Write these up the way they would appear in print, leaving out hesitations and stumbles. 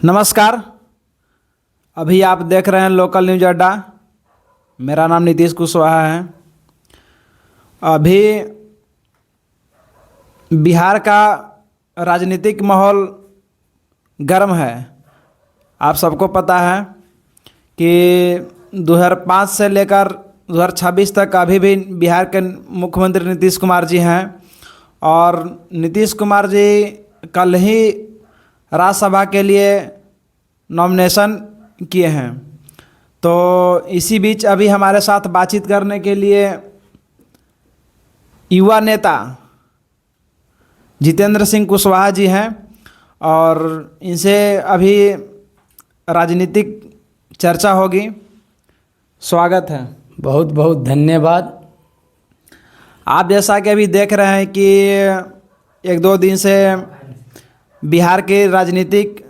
नमस्कार। अभी आप देख रहे हैं लोकल न्यूज अड्डा। मेरा नाम नीतीश कुशवाहा है। अभी बिहार का राजनीतिक माहौल गर्म है। आप सबको पता है कि 2005 से लेकर 2026 तक अभी भी बिहार के मुख्यमंत्री नीतीश कुमार जी हैं और नीतीश कुमार जी कल ही राज्यसभा के लिए नॉमिनेशन किए हैं। तो इसी बीच अभी हमारे साथ बातचीत करने के लिए युवा नेता जितेंद्र सिंह कुशवाहा जी हैं और इनसे अभी राजनीतिक चर्चा होगी। स्वागत है। बहुत बहुत धन्यवाद। आप जैसा कि अभी देख रहे हैं कि एक दो दिन से बिहार के राजनीतिक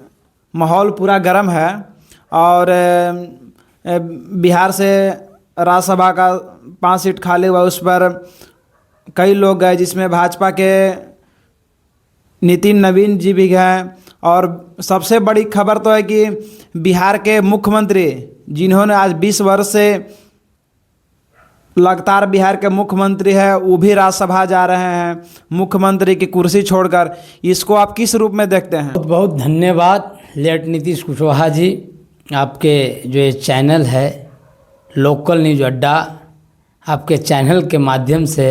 माहौल पूरा गर्म है और बिहार से राज्यसभा का 5 सीट खाली हुआ, उस पर कई लोग गए जिसमें भाजपा के नितिन नवीन जी भी गए। और सबसे बड़ी खबर तो है कि बिहार के मुख्यमंत्री जिन्होंने आज 20 वर्ष से लगातार बिहार के मुख्यमंत्री है वो भी राज्यसभा जा रहे हैं मुख्यमंत्री की कुर्सी छोड़कर। इसको आप किस रूप में देखते हैं? बहुत बहुत धन्यवाद लेट नीतीश कुशवाहा जी। आपके जो ये चैनल है लोकल न्यूज अड्डा, आपके चैनल के माध्यम से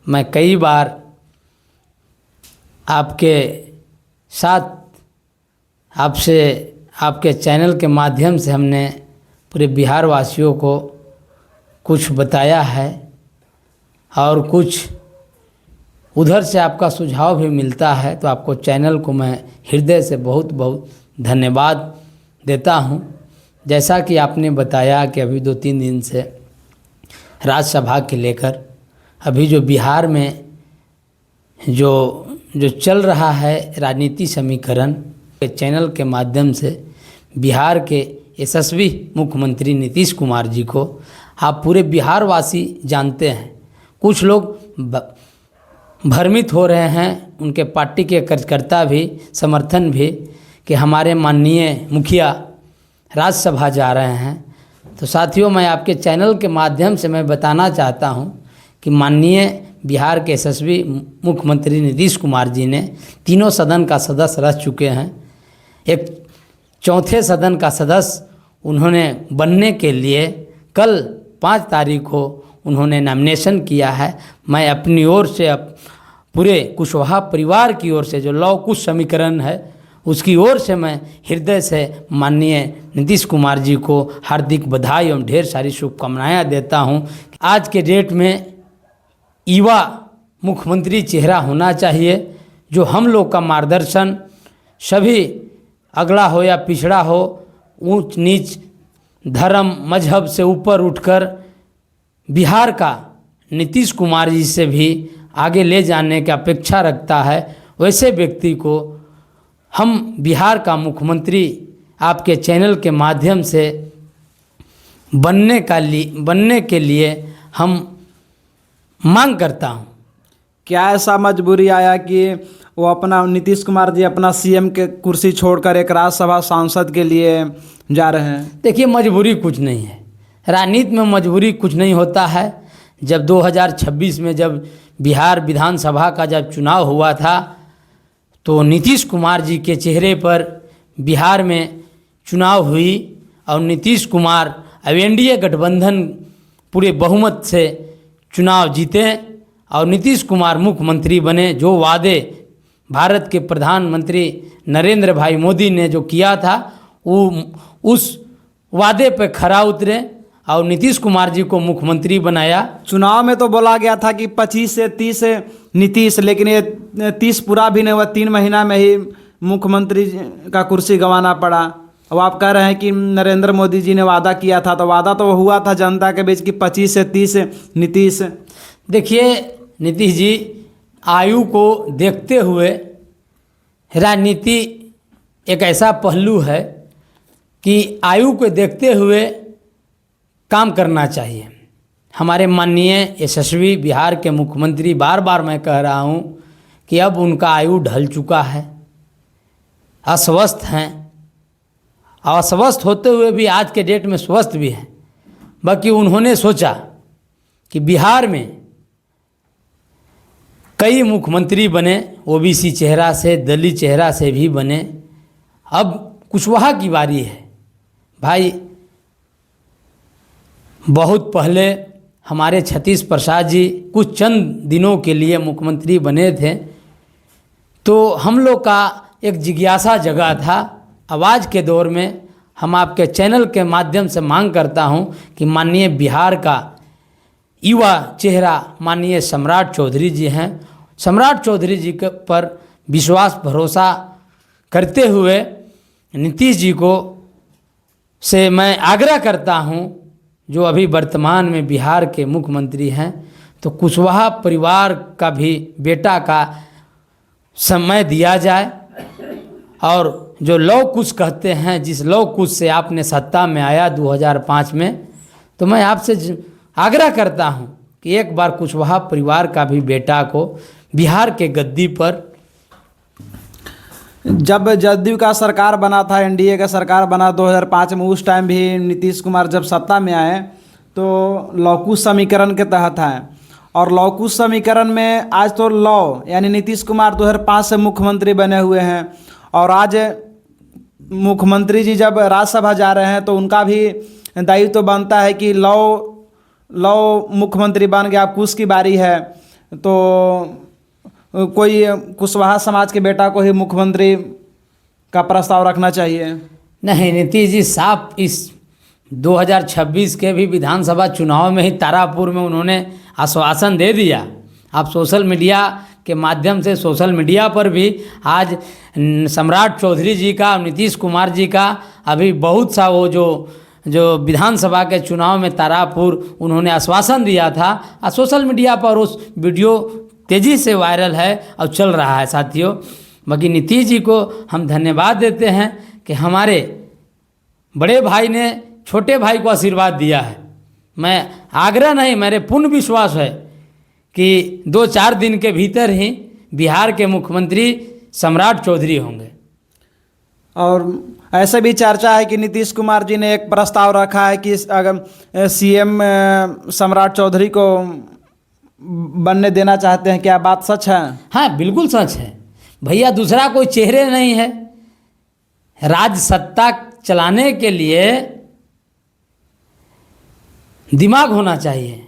मैं कई बार आपके साथ आपके चैनल के माध्यम से हमने पूरे बिहार वासियों को कुछ बताया है और कुछ उधर से आपका सुझाव भी मिलता है। तो आपको चैनल को मैं हृदय से बहुत बहुत धन्यवाद देता हूं। जैसा कि आपने बताया कि अभी 2-3 दिन से राज्यसभा के लेकर अभी जो बिहार में जो चल रहा है राजनीति समीकरण के चैनल के माध्यम से बिहार के यशस्वी मुख्यमंत्री नीतीश कुमार जी को आप पूरे बिहार वासी जानते हैं। कुछ लोग भ्रमित हो रहे हैं, उनके पार्टी के कार्यकर्ता भी, समर्थन भी, कि हमारे माननीय मुखिया राज्यसभा जा रहे हैं। तो साथियों, मैं आपके चैनल के माध्यम से मैं बताना चाहता हूं कि माननीय बिहार के यशस्वी मुख्यमंत्री नीतीश कुमार जी ने तीनों सदन का सदस्य रह चुके हैं। एक चौथे सदन का सदस्य उन्होंने बनने के लिए कल 5 तारीख को उन्होंने नॉमिनेशन किया है। मैं अपनी ओर से पूरे कुशवाहा परिवार की ओर से जो लव कुश समीकरण है उसकी ओर से मैं हृदय से माननीय नीतीश कुमार जी को हार्दिक बधाई एवं ढेर सारी शुभकामनाएं देता हूं। आज के डेट में युवा मुख्यमंत्री चेहरा होना चाहिए जो हम लोग का मार्गदर्शन, सभी अगड़ा हो या पिछड़ा हो, ऊंच नीच, धर्म मजहब से ऊपर उठकर बिहार का नीतीश कुमार जी से भी आगे ले जाने की अपेक्षा रखता है। वैसे व्यक्ति को हम बिहार का मुख्यमंत्री आपके चैनल के माध्यम से बनने के लिए हम मांग करता हूं। क्या ऐसा मजबूरी आया कि वो अपना नीतीश कुमार जी अपना सीएम के कुर्सी छोड़कर एक राज्यसभा सांसद के लिए जा रहे हैं? देखिए, मजबूरी कुछ नहीं है। राजनीति में मजबूरी कुछ नहीं होता है। जब 2026 में जब बिहार विधानसभा का जब चुनाव हुआ था तो नीतीश कुमार जी के चेहरे पर बिहार में चुनाव हुई और नीतीश कुमार अब एनडीए गठबंधन पूरे बहुमत से चुनाव जीते और नीतीश कुमार मुख्यमंत्री बने। जो वादे भारत के प्रधानमंत्री नरेंद्र भाई मोदी ने जो किया था वो उस वादे पे खरा उतरे और नीतीश कुमार जी को मुख्यमंत्री बनाया। चुनाव में तो बोला गया था कि 25 से 30 नीतीश, लेकिन ये 30 पूरा भी नहीं हुआ। 3 महीना में ही मुख्यमंत्री का कुर्सी गंवाना पड़ा। अब आप कह रहे हैं कि नरेंद्र मोदी जी ने वादा किया था, तो वादा तो हुआ था जनता के बीच कि 25 से 30 नीतीश। देखिए नीतीश जी, आयु को देखते हुए राजनीति एक ऐसा पहलू है कि आयु को देखते हुए काम करना चाहिए। हमारे माननीय यशस्वी बिहार के मुख्यमंत्री, बार बार मैं कह रहा हूं कि अब उनका आयु ढल चुका है, अस्वस्थ हैं अस्वस्थ होते हुए भी आज के डेट में स्वस्थ भी हैं। बाकी उन्होंने सोचा कि बिहार में कई मुख्यमंत्री बने, ओबीसी चेहरा से, दलित चेहरा से भी बने, अब कुशवाहा की बारी है। भाई बहुत पहले हमारे सतीश प्रसाद जी कुछ चंद दिनों के लिए मुख्यमंत्री बने थे, तो हम लोग का एक जिज्ञासा जगा था। अब आज के दौर में हम आपके चैनल के माध्यम से मांग करता हूं कि माननीय बिहार का युवा चेहरा माननीय सम्राट चौधरी जी हैं, सम्राट चौधरी जी के पर विश्वास भरोसा करते हुए नीतीश जी को से मैं आग्रह करता हूं, जो अभी वर्तमान में बिहार के मुख्यमंत्री हैं, तो कुशवाहा परिवार का भी बेटा का समय दिया जाए। और जो लव कुश कहते हैं, जिस लव कुश से आपने सत्ता में आया 2005 में, तो मैं आपसे आग्रह करता हूं कि एक बार कुशवाहा परिवार का भी बेटा को बिहार के गद्दी पर। जब जदयू का सरकार बना था, एनडीए का सरकार बना 2005 में, उस टाइम भी नीतीश कुमार जब सत्ता में आए तो लवकुश समीकरण के तहत आए। और लवकुश समीकरण में आज तो लव यानी नीतीश कुमार 2005 से मुख्यमंत्री बने हुए हैं, और आज मुख्यमंत्री जी जब राज्यसभा जा रहे हैं तो उनका भी दायित्व तो बनता है कि लव मुख्यमंत्री बन गया, अब कुश की बारी है, तो कोई कुशवाहा समाज के बेटा को ही मुख्यमंत्री का प्रस्ताव रखना चाहिए। नहीं, नीतीश जी साफ इस 2026 के भी विधानसभा चुनाव में ही तारापुर में उन्होंने आश्वासन दे दिया। आप सोशल मीडिया के माध्यम से, सोशल मीडिया पर भी आज सम्राट चौधरी जी का, नीतीश कुमार जी का अभी बहुत सा वो जो विधानसभा के चुनाव में तारापुर उन्होंने आश्वासन दिया था, और सोशल मीडिया पर उस वीडियो तेज़ी से वायरल है और चल रहा है साथियों। बाकी नीतीश जी को हम धन्यवाद देते हैं कि हमारे बड़े भाई ने छोटे भाई को आशीर्वाद दिया है। मैं आग्रह नहीं, मेरे पूर्ण विश्वास है कि 2-4 दिन के भीतर ही बिहार के मुख्यमंत्री सम्राट चौधरी होंगे। और ऐसे भी चर्चा है कि नीतीश कुमार जी ने एक प्रस्ताव रखा है कि अगर सीएम सम्राट चौधरी को बनने देना चाहते हैं। क्या बात सच है? हाँ, बिल्कुल सच है भैया। दूसरा कोई चेहरे नहीं है। राज सत्ता चलाने के लिए दिमाग होना चाहिए,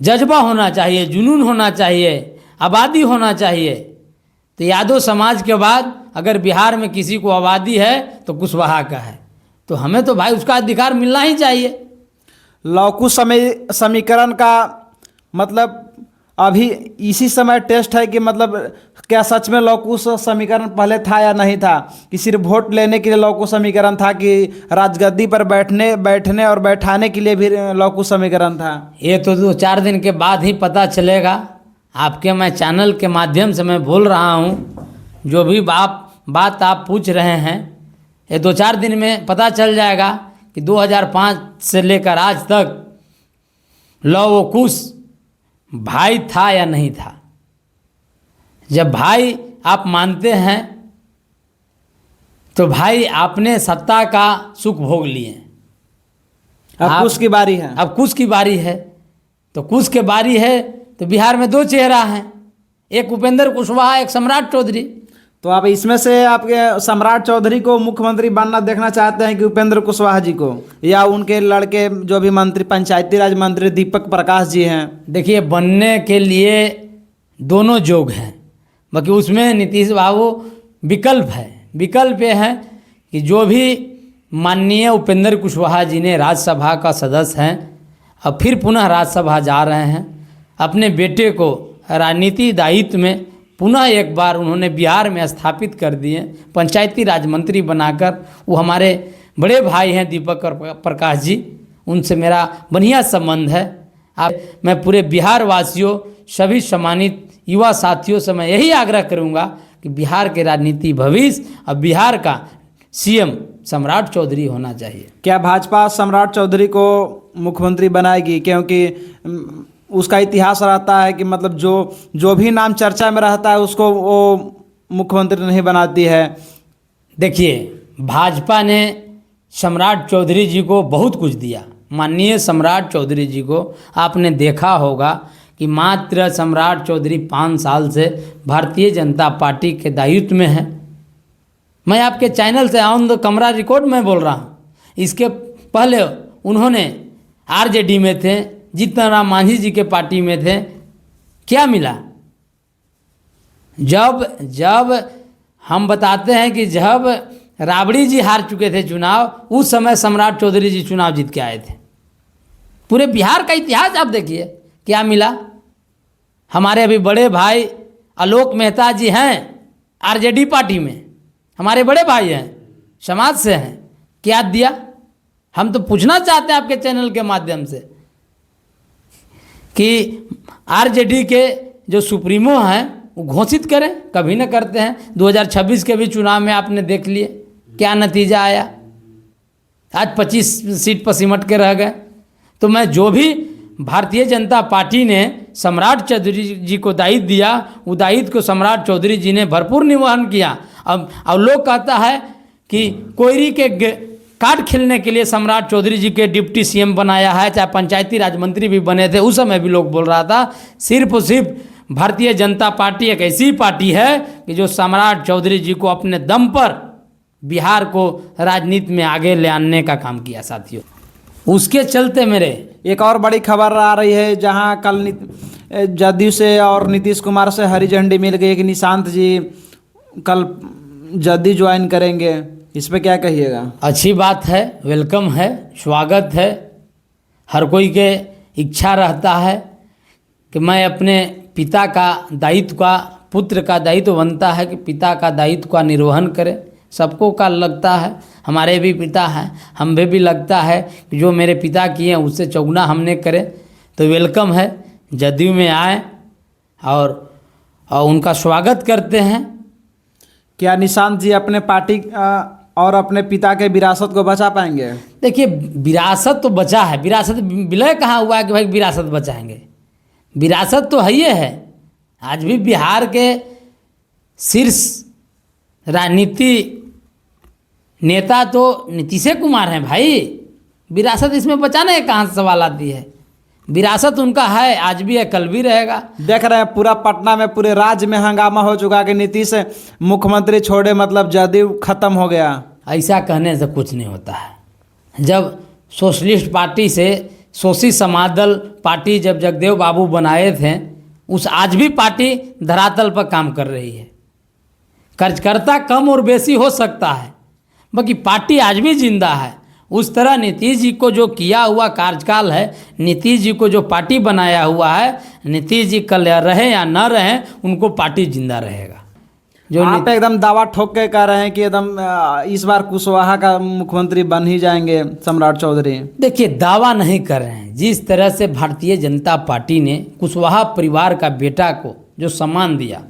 जज्बा होना चाहिए, जुनून होना चाहिए, आबादी होना चाहिए। तो यादव समाज के बाद अगर बिहार में किसी को आबादी है तो कुशवाहा का है, तो हमें तो भाई उसका अधिकार मिलना ही चाहिए। लवकुश समीकरण का मतलब अभी इसी समय टेस्ट है कि मतलब क्या सच में लवकुश समीकरण पहले था या नहीं था, कि सिर्फ वोट लेने के लिए लवकुश समीकरण था, कि राजगद्दी पर बैठने और बैठाने के लिए भी लवकुश समीकरण था? ये तो 2-4 दिन के बाद ही पता चलेगा। आपके मैं चैनल के माध्यम से मैं बोल रहा हूँ, जो भी बात आप पूछ रहे हैं, ये 2-4 दिन में पता चल जाएगा कि 2005 से लेकर आज तक लवकुश भाई था या नहीं था। जब भाई आप मानते हैं तो भाई आपने सत्ता का सुख भोग लिए, अब कुश की बारी है। अब कुश की बारी है, तो कुश के बारी है तो बिहार में 2 चेहरा हैं, एक उपेंद्र कुशवाहा, एक सम्राट चौधरी। तो आप इसमें से आपके सम्राट चौधरी को मुख्यमंत्री बनना देखना चाहते हैं कि उपेंद्र कुशवाहा जी को, या उनके लड़के जो भी मंत्री, पंचायती राज मंत्री दीपक प्रकाश जी हैं? देखिए, बनने के लिए दोनों जोग हैं, बाकी उसमें नीतीश बाबू विकल्प ये है कि जो भी माननीय उपेंद्र कुशवाहा जी ने राज्यसभा का सदस्य हैं, अब फिर पुनः राज्यसभा जा रहे हैं, अपने बेटे को राजनीति दायित्व में पुनः एक बार उन्होंने बिहार में स्थापित कर दिए, पंचायती राज मंत्री बनाकर। वो हमारे बड़े भाई हैं दीपक प्रकाश जी, उनसे मेरा बढ़िया संबंध है। मैं पूरे बिहार वासियों, सभी सम्मानित युवा साथियों से मैं यही आग्रह करूंगा कि बिहार के राजनीति भविष्य और बिहार का सीएम सम्राट चौधरी होना चाहिए। क्या भाजपा सम्राट चौधरी को मुख्यमंत्री बनाएगी? क्योंकि उसका इतिहास रहता है कि मतलब जो भी नाम चर्चा में रहता है उसको वो मुख्यमंत्री नहीं बनाती है। देखिए, भाजपा ने सम्राट चौधरी जी को बहुत कुछ दिया। माननीय सम्राट चौधरी जी को आपने देखा होगा कि मात्र सम्राट चौधरी 5 साल से भारतीय जनता पार्टी के दायित्व में है। मैं आपके चैनल से ऑन द कैमरा रिकॉर्ड में बोल रहा हूँ। इसके पहले उन्होंने आरजेडी में थे, जीतन राम मांझी जी के पार्टी में थे। क्या मिला? जब हम बताते हैं कि जब राबड़ी जी हार चुके थे चुनाव, उस समय सम्राट चौधरी जी चुनाव जीत के आए थे। पूरे बिहार का इतिहास आप देखिए क्या मिला। हमारे अभी बड़े भाई आलोक मेहता जी हैं आरजेडी पार्टी में, हमारे बड़े भाई हैं, समाज से हैं। क्या दिया? हम तो पूछना चाहते हैं आपके चैनल के माध्यम से कि आरजेडी के जो सुप्रीमो हैं वो घोषित करें, कभी न करते हैं। 2026 के भी चुनाव में आपने देख लिए क्या नतीजा आया। आज 25 सीट पर सिमट के रह गए। तो मैं जो भी भारतीय जनता पार्टी ने सम्राट चौधरी जी को दायित्व दिया, वो दायित्व को सम्राट चौधरी जी ने भरपूर निर्वहन किया। अब लोग कहता है कि कोयरी के कार्ड खेलने के लिए सम्राट चौधरी जी के डिप्टी सीएम बनाया है, चाहे पंचायती राज मंत्री भी बने थे, उस समय भी लोग बोल रहा था। सिर्फ और सिर्फ भारतीय जनता पार्टी एक ऐसी पार्टी है कि जो सम्राट चौधरी जी को अपने दम पर बिहार को राजनीति में आगे ले आने का काम किया साथियों। उसके चलते मेरे एक और बड़ी खबर आ रही है, जहां कल जदयू से और नीतीश कुमार से हरी झंडी मिल गई कि निशांत जी कल जदयू ज्वाइन करेंगे। इस पे क्या कहिएगा? अच्छी बात है, वेलकम है, स्वागत है। हर कोई के इच्छा रहता है कि मैं अपने पिता का दायित्व का, पुत्र का दायित्व बनता है कि पिता का दायित्व का निर्वहन करे। सबको का लगता है, हमारे भी पिता हैं, हम भी लगता है कि जो मेरे पिता किए हैं उससे चौगुना हमने करे। तो वेलकम है, जदयू में आए और उनका स्वागत करते हैं। क्या निशांत जी अपने पार्टी और अपने पिता के विरासत को बचा पाएंगे? देखिए, विरासत तो बचा है, विरासत विलय कहाँ हुआ है कि भाई विरासत बचाएंगे? विरासत तो है ही है। आज भी बिहार के शीर्ष राजनीति नेता तो नीतीश कुमार हैं भाई। विरासत इसमें बचाने का कहाँ से सवाल आती है? विरासत उनका है, आज भी है, कल भी रहेगा। देख रहे हैं पूरा पटना में, पूरे राज्य में हंगामा हो चुका कि नीतीश मुख्यमंत्री छोड़े मतलब जदयू खत्म हो गया। ऐसा कहने से कुछ नहीं होता है। जब सोशलिस्ट पार्टी से शोषित समाजदल पार्टी जब जगदेव बाबू बनाए थे, उस आज भी पार्टी धरातल पर काम कर रही है। कार्यकर्ता कम और बेसी हो सकता है, बाकी पार्टी आज भी जिंदा है। उस तरह नीतीश जी को जो किया हुआ कार्यकाल है, नीतीश जी को जो पार्टी बनाया हुआ है, नीतीश जी कल रहे या न रहे, उनको पार्टी जिंदा रहेगा। जो आप एकदम दावा ठोक के कह रहे हैं कि एकदम इस बार कुशवाहा का मुख्यमंत्री बन ही जाएंगे सम्राट चौधरी। देखिए, दावा नहीं कर रहे हैं। जिस तरह से भारतीय जनता पार्टी ने कुशवाहा परिवार का बेटा को जो सम्मान दिया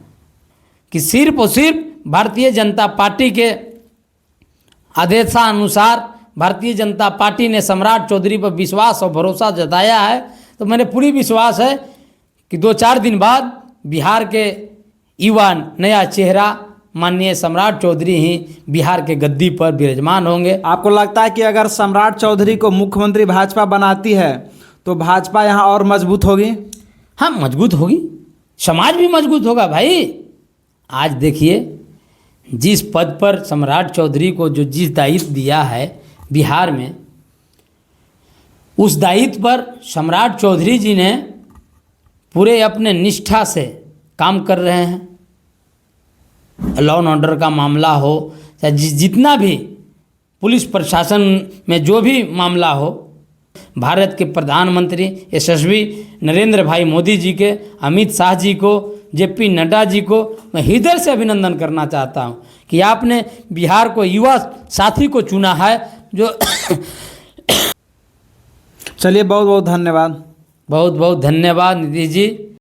कि सिर्फ और सिर्फ भारतीय जनता पार्टी के आदेशानुसार भारतीय जनता पार्टी ने सम्राट चौधरी पर विश्वास और भरोसा जताया है, तो मैंने पूरी विश्वास है कि 2-4 दिन बाद बिहार के युवा नया चेहरा माननीय सम्राट चौधरी ही बिहार के गद्दी पर विराजमान होंगे। आपको लगता है कि अगर सम्राट चौधरी को मुख्यमंत्री भाजपा बनाती है तो भाजपा यहाँ और मजबूत होगी? हाँ, मजबूत होगी, समाज भी मजबूत होगा भाई। आज देखिए, जिस पद पर सम्राट चौधरी को जो जिस दायित्व दिया है बिहार में, उस दायित्व पर सम्राट चौधरी जी ने पूरे अपने निष्ठा से काम कर रहे हैं। लॉ एंड ऑर्डर का मामला हो, चाहे जितना भी पुलिस प्रशासन में जो भी मामला हो, भारत के प्रधानमंत्री यशस्वी नरेंद्र भाई मोदी जी के, अमित शाह जी को, जेपी नड्डा जी को मैं हृदय से अभिनंदन करना चाहता हूं कि आपने बिहार को युवा साथी को चुना है जो चलिए, बहुत बहुत धन्यवाद। बहुत बहुत धन्यवाद नीतीश जी।